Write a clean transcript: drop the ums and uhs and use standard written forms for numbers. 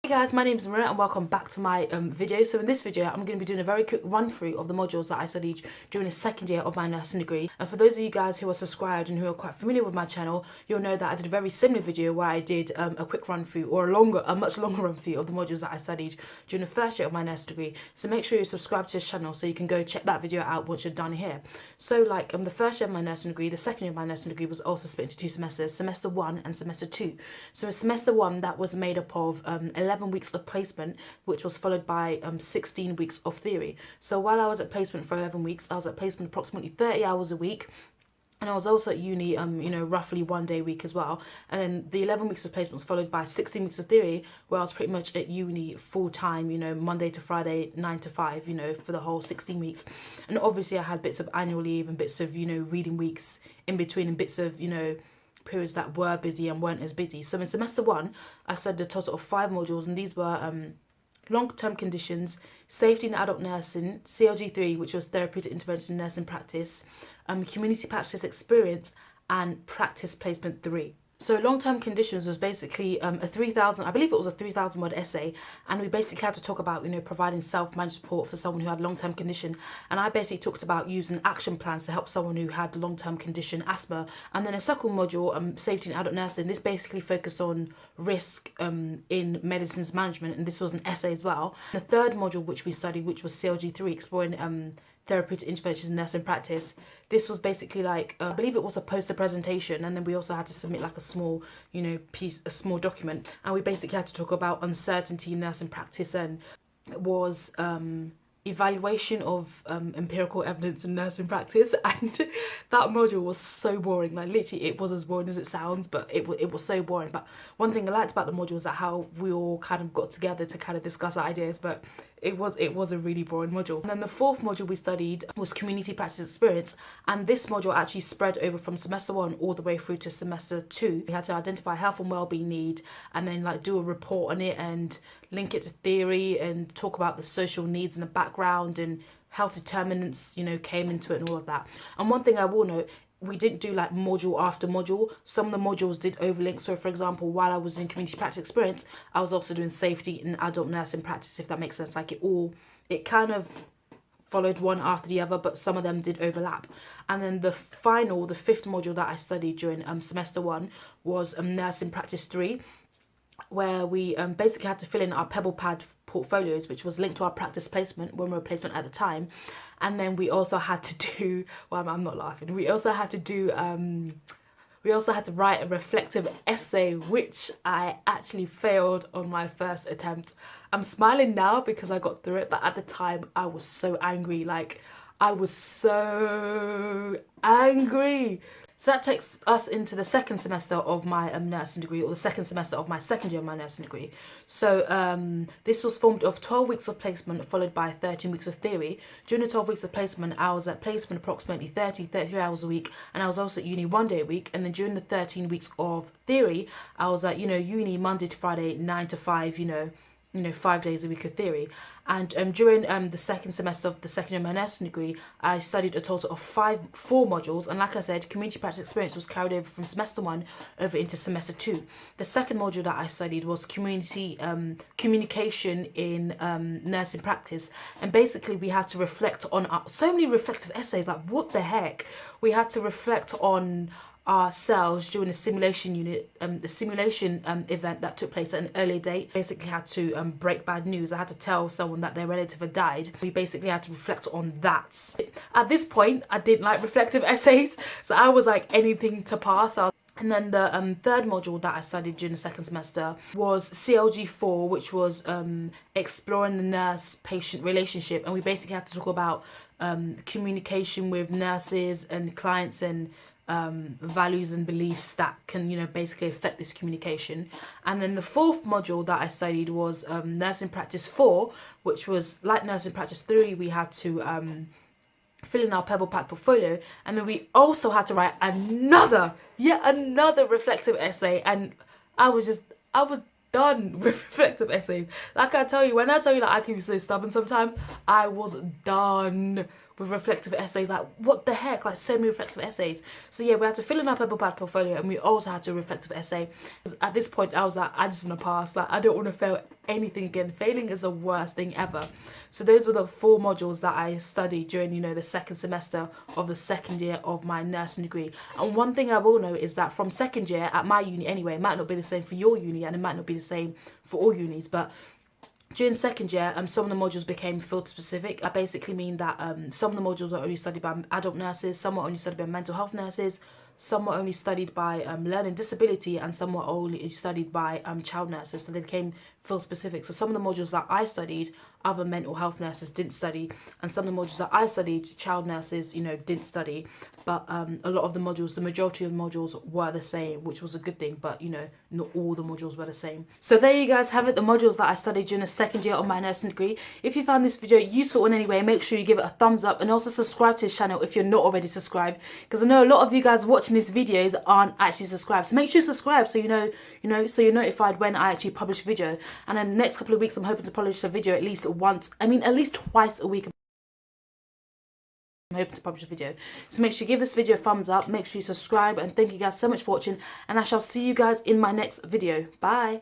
Hey guys, my name is Maria and welcome back to my video. So in this video, I'm going to be doing a very quick run through of the modules that I studied during the second year of my nursing degree. And for those of you guys who are subscribed and who are quite familiar with my channel, you'll know that I did a very similar video where I did a quick run through or a much longer run through of the modules that I studied during the first year of my nursing degree. So make sure you subscribe to this channel so you can go check that video out once you're done here. So like the first year of my nursing degree, the second year of my nursing degree was also split into two semesters, semester 1 and semester 2. So in semester 1, that was made up of 11 weeks of placement, which was followed by 16 weeks of theory. So while I was at placement for 11 weeks, I was at placement approximately 30 hours a week. And I was also at uni, roughly 1 day a week as well. And then the 11 weeks of placement was followed by 16 weeks of theory, where I was pretty much at uni full time, Monday to Friday, 9 to 5, for the whole 16 weeks. And obviously I had bits of annual leave and bits of, reading weeks in between and bits of, periods that were busy and weren't as busy. So in semester 1, I studied a total of 5 modules, and these were long-term conditions, safety in adult nursing, CLG3, which was therapeutic intervention nursing practice, community practice experience, and practice placement 3. So long-term conditions was basically a 3,000, I believe it was a 3,000 word essay, and we basically had to talk about, providing self-managed support for someone who had long-term condition. And I basically talked about using action plans to help someone who had long-term condition asthma. And then a second module, safety in adult nursing, this basically focused on risk in medicines management, and this was an essay as well. The third module which we studied, which was CLG3, exploring therapeutic interventions in nursing practice. This was basically like, I believe it was a poster presentation, and then we also had to submit like a small, a small document, and we basically had to talk about uncertainty in nursing practice, and it was evaluation of empirical evidence in nursing practice. And that module was so boring, like literally it was as boring as it sounds, but it was so boring. But one thing I liked about the module was that how we all kind of got together to kind of discuss our ideas, but it was a really boring module. And then the fourth module we studied was community practice experience, and this module actually spread over from semester 1 all the way through to semester 2. We had to identify health and wellbeing need, and then like do a report on it and link it to theory and talk about the social needs in the background, and health determinants, came into it and all of that. And one thing I will note, we didn't do like module after module. Some of the modules did overlink. So for example, while I was doing community practice experience, I was also doing safety and adult nursing practice, if that makes sense. Like it kind of followed one after the other, but some of them did overlap. And then the fifth module that I studied during semester 1 was nursing practice 3, where we basically had to fill in our Pebble Pad portfolios, which was linked to our practice placement when we were placement at the time. And then we also had to do, well, I'm not laughing, we also had to write a reflective essay, which I actually failed on my first attempt. I'm smiling now because I got through it, but at the time I was so angry. Like, I was so angry. So that takes us into the second semester of my nursing degree, or the second semester of my second year of my nursing degree. So this was formed of 12 weeks of placement followed by 13 weeks of theory. During the 12 weeks of placement, I was at placement approximately 33 hours a week, and I was also at uni 1 day a week. And then during the 13 weeks of theory, I was at, uni Monday to Friday, 9 to 5, 5 days a week of theory. And during the second semester of the second year of my nursing degree, I studied a total of 4 modules. And like I said, community practice experience was carried over from semester 1 over into semester 2. The second module that I studied was community communication in nursing practice. And basically we had to reflect on so many reflective essays, like what the heck. We had to reflect on ourselves during the simulation event that took place at an early date. Basically had to break bad news. I had to tell someone that their relative had died. We basically had to reflect on that. At this point, I didn't like reflective essays, so I was like anything to pass. And then the third module that I studied during the second semester was CLG4, which was exploring the nurse-patient relationship. And we basically had to talk about communication with nurses and clients, and values and beliefs that can, basically affect this communication. And then the fourth module that I studied was nursing practice 4, which was like nursing practice 3. We had to fill in our Pebble Pad portfolio, and then we also had to write yet another reflective essay. And I was done with reflective essays. Like I tell you, when I tell you that I can be so stubborn sometimes, I was done with reflective essays. Like, what the heck? Like, so many reflective essays. So yeah, we had to fill in our Pebble Pad portfolio, and we also had to do a reflective essay. At this point, I was like, I just want to pass. Like, I don't want to fail anything again. Failing is the worst thing ever. So those were the 4 modules that I studied during, you know, the second semester of the second year of my nursing degree. And one thing I will know is that from second year at my uni anyway, it might not be the same for your uni, and it might not be the same for all unis, but during second year, some of the modules became field specific. I basically mean that some of the modules were only studied by adult nurses, some were only studied by mental health nurses, some were only studied by learning disability, and some were only studied by child nurses. So they became field specific. So some of the modules that I studied, other mental health nurses didn't study, and some of the modules that I studied, child nurses, you know, didn't study. But a lot of the modules, the majority of the modules were the same, which was a good thing, but you know, not all the modules were the same. So there you guys have it, the modules that I studied during the second year of my nursing degree. If you found this video useful in any way, make sure you give it a thumbs up, and also subscribe to this channel if you're not already subscribed, because I know a lot of you guys watching these videos aren't actually subscribed. So make sure you subscribe so so you're notified when I actually publish a video. And then the next couple of weeks, I'm hoping to publish a video at least twice a week. I'm hoping to publish a video. So make sure you give this video a thumbs up, make sure you subscribe, and thank you guys so much for watching, and I shall see you guys in my next video. Bye.